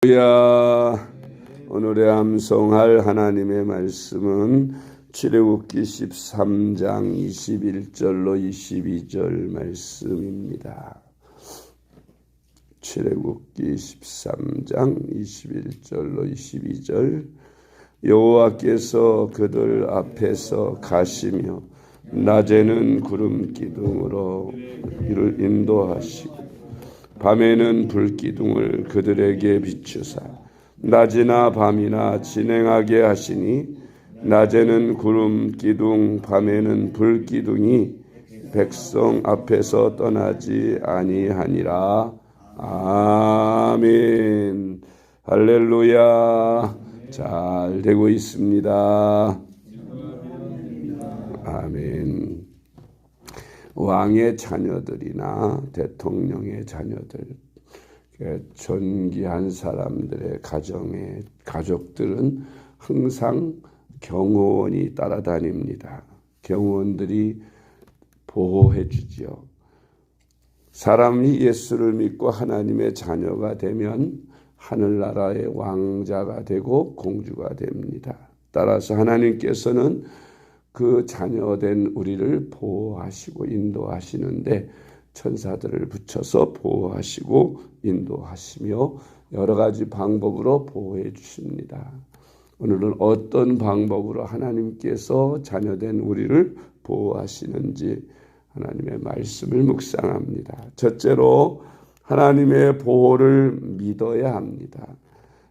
할렐루야. 오늘의 암송할 하나님의 말씀은 출애굽기 13장 21절로 22절 말씀입니다. 출애굽기 13장 21절로 22절. 여호와께서 그들 앞에서 가시며 낮에는 구름 기둥으로 이를 인도하시고 밤에는 불기둥을 그들에게 비추사 낮이나 밤이나 진행하게 하시니 낮에는 구름 기둥 밤에는 불기둥이 백성 앞에서 떠나지 아니하니라. 아멘. 할렐루야. 잘 되고 있습니다. 아멘. 왕의 자녀들이나 대통령의 자녀들, 존귀한 사람들의 가족들은 항상 경호원이 따라다닙니다. 경호원들이 보호해 주지요. 사람이 예수를 믿고 하나님의 자녀가 되면 하늘나라의 왕자가 되고 공주가 됩니다. 따라서 하나님께서는 그 자녀된 우리를 보호하시고 인도하시는데 천사들을 붙여서 보호하시고 인도하시며 여러 가지 방법으로 보호해 주십니다. 오늘은 어떤 방법으로 하나님께서 자녀된 우리를 보호하시는지 하나님의 말씀을 묵상합니다. 첫째로 하나님의 보호를 믿어야 합니다.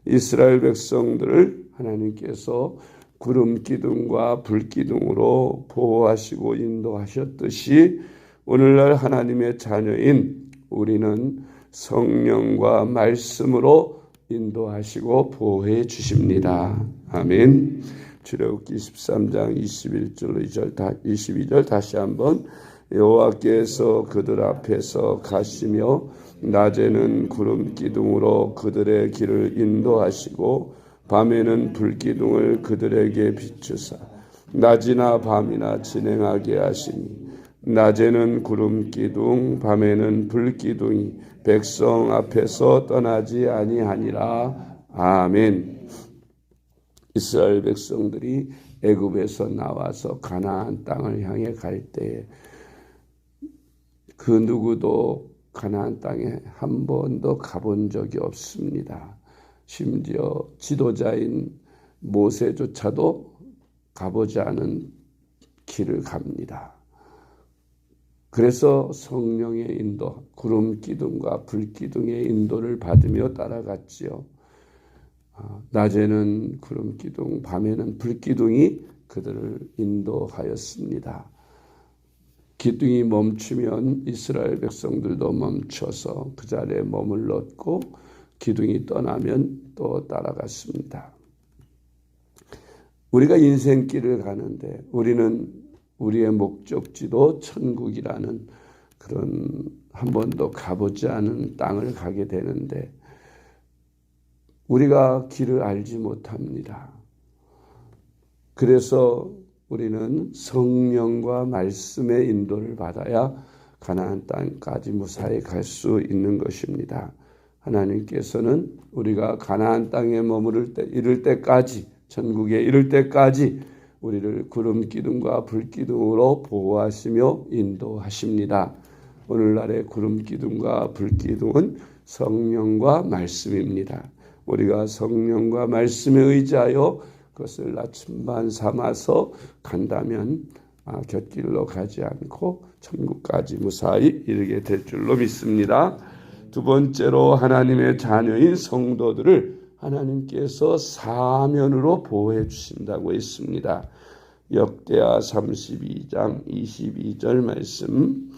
이스라엘 백성들을 하나님께서 구름 기둥과 불 기둥으로 보호하시고 인도하셨듯이 오늘날 하나님의 자녀인 우리는 성령과 말씀으로 인도하시고 보호해 주십니다. 아멘. 출애굽기 13장 21절 22절 다시 한번. 여호와께서 그들 앞에서 가시며 낮에는 구름 기둥으로 그들의 길을 인도하시고 밤에는 불기둥을 그들에게 비추사 낮이나 밤이나 진행하게 하시니 낮에는 구름 기둥 밤에는 불기둥이 백성 앞에서 떠나지 아니하니라. 아멘. 이스라엘 백성들이 애굽에서 나와서 가나안 땅을 향해 갈 때에 그 누구도 가나안 땅에 한 번도 가본 적이 없습니다. 심지어 지도자인 모세조차도 가보지 않은 길을 갑니다. 그래서 성령의 인도, 구름 기둥과 불 기둥의 인도를 받으며 따라갔지요. 낮에는 구름 기둥, 밤에는 불 기둥이 그들을 인도하였습니다. 기둥이 멈추면 이스라엘 백성들도 멈춰서 그 자리에 머물렀고 기둥이 떠나면 또 따라갔습니다. 우리가 인생길을 가는데 우리는 우리의 목적지도 천국이라는 그런 한 번도 가보지 않은 땅을 가게 되는데 우리가 길을 알지 못합니다. 그래서 우리는 성령과 말씀의 인도를 받아야 가나안 땅까지 무사히 갈 수 있는 것입니다. 하나님께서는 우리가 가나안 땅에 이를 때까지 천국에 이를 때까지 우리를 구름 기둥과 불 기둥으로 보호하시며 인도하십니다. 오늘날의 구름 기둥과 불 기둥은 성령과 말씀입니다. 우리가 성령과 말씀에 의지하여 그것을 나침반 삼아서 간다면 곁길로 가지 않고 천국까지 무사히 이르게 될 줄로 믿습니다. 두 번째로 하나님의 자녀인 성도들을 하나님께서 사면으로 보호해 주신다고 했습니다. 역대하 32장 22절 말씀.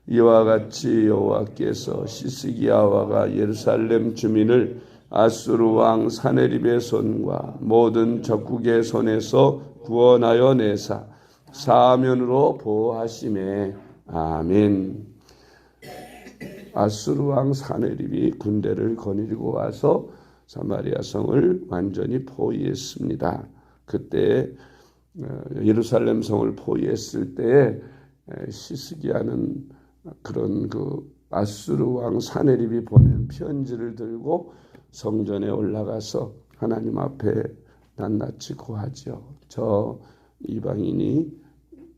이와 같이 여호와께서 시스기야 왕과 예루살렘 주민을 아수르 왕 사네립의 손과 모든 적국의 손에서 구원하여 내사 사면으로 보호하시매. 아멘. 아수르 왕 사네립이 군대를 거느리고 와서 사마리아 성을 완전히 포위했습니다. 그때 예루살렘 성을 포위했을 때에 시스기야는 그런 아수르 왕 사네립이 보낸 편지를 들고 성전에 올라가서 하나님 앞에 낱낱이 고하지요. 저 이방인이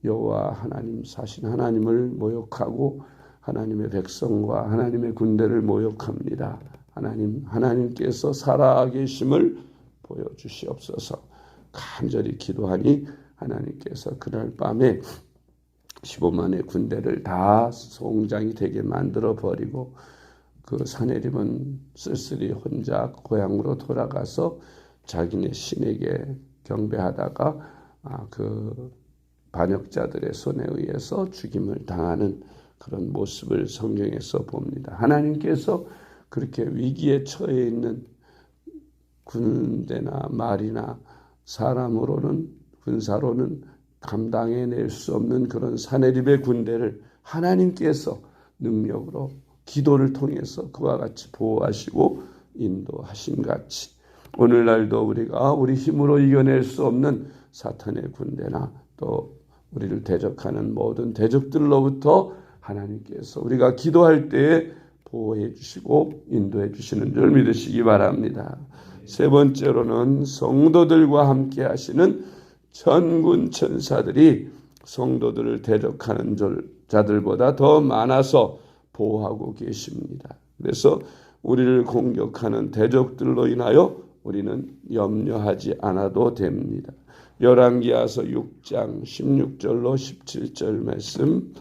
여호와 하나님 사신 하나님을 모욕하고 하나님의 백성과 하나님의 군대를 모욕합니다. 하나님께서 살아계심을 보여주시옵소서. 간절히 기도하니 하나님께서 그날 밤에 15만의 군대를 다 송장이 되게 만들어 버리고 그 사내림은 쓸쓸히 혼자 고향으로 돌아가서 자기네 신에게 경배하다가 그 반역자들의 손에 의해서 죽임을 당하는 그런 모습을 성경에서 봅니다. 하나님께서 그렇게 위기에 처해 있는 군대나 말이나 사람으로는 군사로는 감당해낼 수 없는 그런 사내립의 군대를 하나님께서 능력으로 기도를 통해서 그와 같이 보호하시고 인도하신 같이 오늘날도 우리가 우리 힘으로 이겨낼 수 없는 사탄의 군대나 또 우리를 대적하는 모든 대적들로부터 하나님께서 우리가 기도할 때에 보호해 주시고 인도해 주시는 줄 믿으시기 바랍니다. 세 번째로는 성도들과 함께 하시는 천군 천사들이 성도들을 대적하는 자들보다 더 많아서 보호하고 계십니다. 그래서 우리를 공격하는 대적들로 인하여 우리는 염려하지 않아도 됩니다. 열왕기하서 6장 16절로 17절 말씀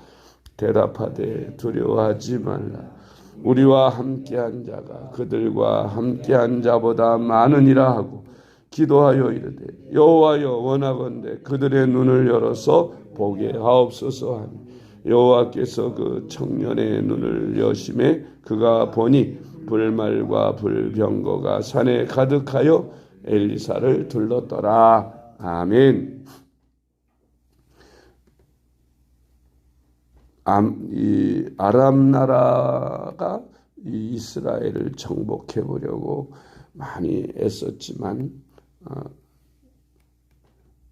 대답하되 두려워하지 말라. 우리와 함께한 자가 그들과 함께한 자보다 많으니라 하고 기도하여 이르되 여호와여 원하건대 그들의 눈을 열어서 보게 하옵소서 하니 여호와께서 그 청년의 눈을 여심해 그가 보니 불말과 불병거가 산에 가득하여 엘리사를 둘렀더라. 아멘. 이 아람 나라가 이 이스라엘을 정복해 보려고 많이 애썼지만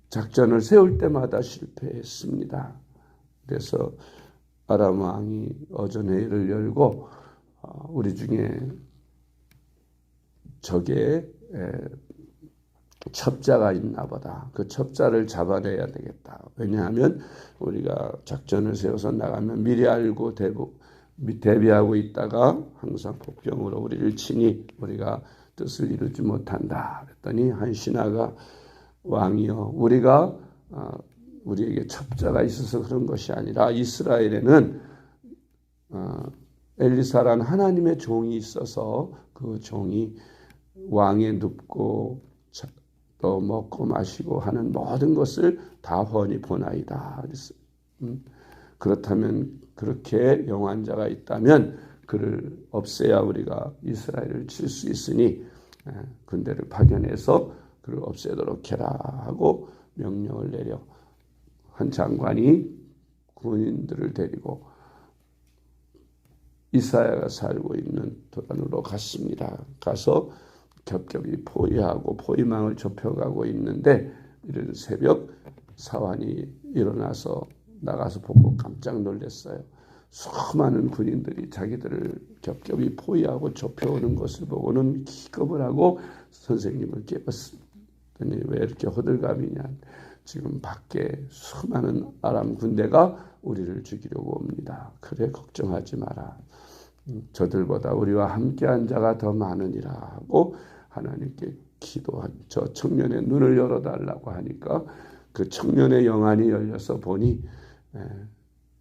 작전을 세울 때마다 실패했습니다. 그래서 아람 왕이 어전회의를 열고 우리 중에 적에 첩자가 있나 보다. 그 첩자를 잡아내야 되겠다. 왜냐하면 우리가 작전을 세워서 나가면 미리 알고 대비하고 있다가 항상 폭병으로 우리를 치니 우리가 뜻을 이루지 못한다. 그랬더니 한 신하가 왕이여 우리에게 첩자가 있어서 그런 것이 아니라 이스라엘에는 엘리사란 하나님의 종이 있어서 그 종이 왕에 눕고 또 먹고 마시고 하는 모든 것을 다 훤히 보나이다. 그렇다면 그렇게 영한 자가 있다면 그를 없애야 우리가 이스라엘을 칠 수 있으니 군대를 파견해서 그를 없애도록 해라 하고 명령을 내려 한 장관이 군인들을 데리고 이사야가 살고 있는 도단으로 갔습니다. 가서 겹겹이 포위하고 포위망을 좁혀가고 있는데 이른 새벽 사환이 일어나서 나가서 보고 깜짝 놀랐어요. 수많은 군인들이 자기들을 겹겹이 포위하고 좁혀오는 것을 보고는 기겁을 하고 선생님을 깨웠습니다. 왜 이렇게 호들갑이냐. 지금 밖에 수많은 아람 군대가 우리를 죽이려고 옵니다. 그래 걱정하지 마라. 저들보다 우리와 함께한 자가 더 많으니라 하고 하나님께 기도한 저 청년의 눈을 열어달라고 하니까 그 청년의 영안이 열려서 보니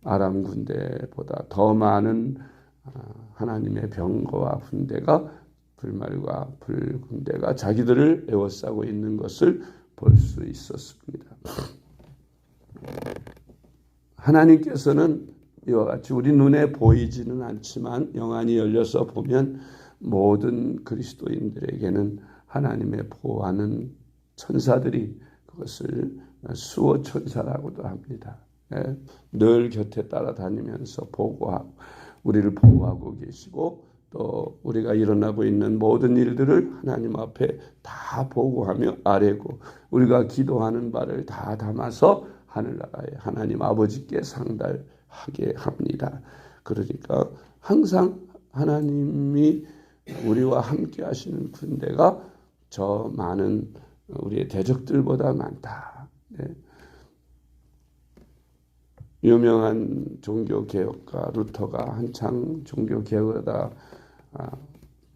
아람 군대보다 더 많은 하나님의 병거와 군대가 불말과 불군대가 자기들을 에워싸고 있는 것을 볼 수 있었습니다. 하나님께서는 이와 같이 우리 눈에 보이지는 않지만 영안이 열려서 보면 모든 그리스도인들에게는 하나님의 보호하는 천사들이 그것을 수호 천사라고도 합니다. 늘 곁에 따라다니면서 보고하고 우리를 보호하고 계시고 또 우리가 일어나고 있는 모든 일들을 하나님 앞에 다 보고하며 아뢰고 우리가 기도하는 바를 다 담아서 하늘나라의 하나님 아버지께 상달하게 합니다. 그러니까 항상 하나님이 우리와 함께 하시는 군대가 저 많은 우리의 대적들보다 많다. 네. 유명한 종교개혁가 루터가 한창 종교개혁하다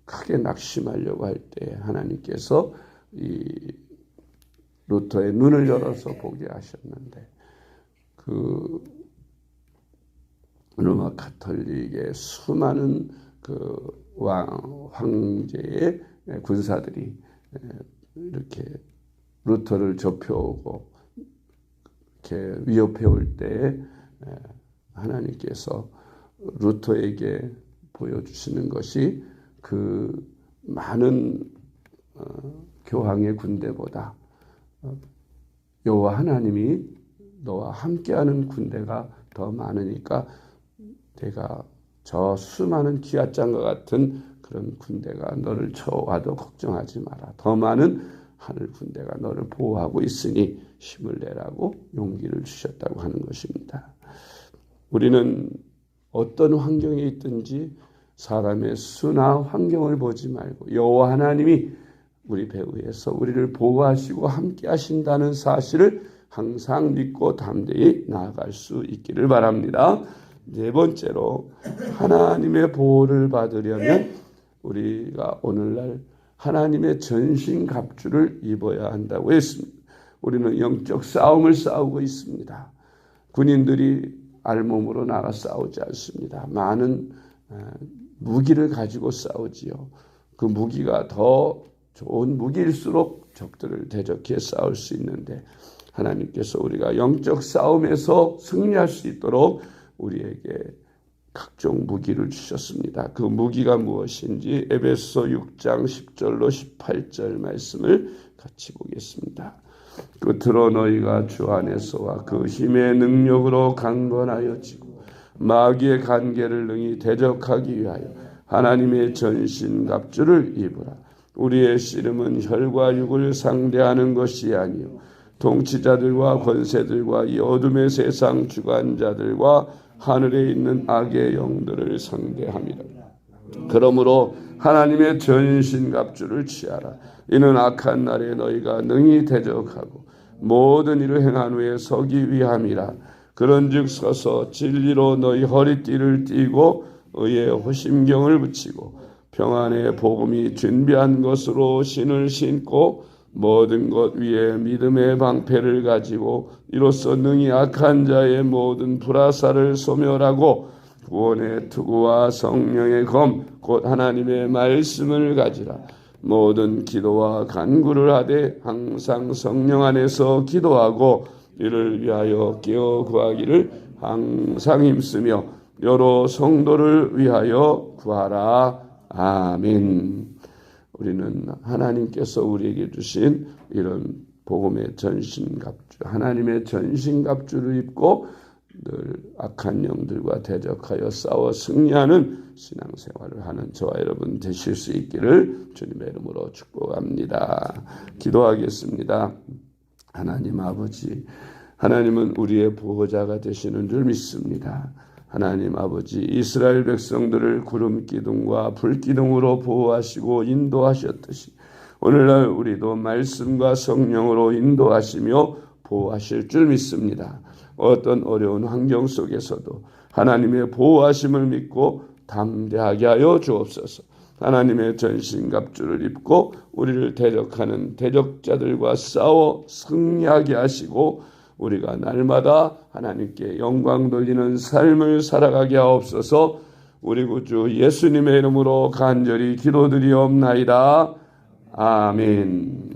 크게 낙심하려고 할 때 하나님께서 이 루터의 눈을 열어서 보게 하셨는데 그 로마 가톨릭의 수많은 그 황제의 군사들이 이렇게 루터를 접혀오고 이렇게 위협해 올 때에 하나님께서 루터에게 보여주시는 것이 그 많은 교황의 군대보다 여호와 하나님이 너와 함께하는 군대가 더 많으니까 내가 저 수많은 기앗장과 같은 그런 군대가 너를 쳐와도 걱정하지 마라. 더 많은 하늘 군대가 너를 보호하고 있으니 힘을 내라고 용기를 주셨다고 하는 것입니다. 우리는 어떤 환경에 있든지 사람의 수나 환경을 보지 말고 여호와 하나님이 우리 배후에서 우리를 보호하시고 함께 하신다는 사실을 항상 믿고 담대히 나아갈 수 있기를 바랍니다. 네 번째로 하나님의 보호를 받으려면 우리가 오늘날 하나님의 전신갑주를 입어야 한다고 했습니다. 우리는 영적 싸움을 싸우고 있습니다. 군인들이 알몸으로 나가 싸우지 않습니다. 많은 무기를 가지고 싸우지요. 그 무기가 더 좋은 무기일수록 적들을 대적해 싸울 수 있는데 하나님께서 우리가 영적 싸움에서 승리할 수 있도록 우리에게 각종 무기를 주셨습니다. 그 무기가 무엇인지 에베소 6장 10절로 18절 말씀을 같이 보겠습니다. 끝으로 너희가 주 안에서와 그 힘의 능력으로 강건하여 지고 마귀의 간계를 능히 대적하기 위하여 하나님의 전신갑주를 입으라. 우리의 씨름은 혈과 육을 상대하는 것이 아니요 통치자들과 권세들과 이 어둠의 세상 주관자들과 하늘에 있는 악의 영들을 상대함이라. 그러므로 하나님의 전신갑주를 취하라. 이는 악한 날에 너희가 능히 대적하고 모든 일을 행한 후에 서기 위함이라. 그런즉 서서 진리로 너희 허리띠를 띠고 의의 호심경을 붙이고 평안의 복음이 준비한 것으로 신을 신고 모든 것 위에 믿음의 방패를 가지고 이로써 능히 악한 자의 모든 불화살을 소멸하고 구원의 투구와 성령의 검 곧 하나님의 말씀을 가지라. 모든 기도와 간구를 하되 항상 성령 안에서 기도하고 이를 위하여 깨어 구하기를 항상 힘쓰며 여러 성도를 위하여 구하라. 아멘. 우리는 하나님께서 우리에게 주신 이런 복음의 전신갑주, 하나님의 전신갑주를 입고 늘 악한 영들과 대적하여 싸워 승리하는 신앙생활을 하는 저와 여러분 되실 수 있기를 주님의 이름으로 축복합니다. 기도하겠습니다. 하나님 아버지, 하나님은 우리의 보호자가 되시는 줄 믿습니다. 하나님 아버지, 이스라엘 백성들을 구름 기둥과 불 기둥으로 보호하시고 인도하셨듯이 오늘날 우리도 말씀과 성령으로 인도하시며 보호하실 줄 믿습니다. 어떤 어려운 환경 속에서도 하나님의 보호하심을 믿고 담대하게 하여 주옵소서. 하나님의 전신갑주를 입고 우리를 대적하는 대적자들과 싸워 승리하게 하시고 우리가 날마다 하나님께 영광 돌리는 삶을 살아가게 하옵소서. 우리 구주 예수님의 이름으로 간절히 기도드리옵나이다. 아멘.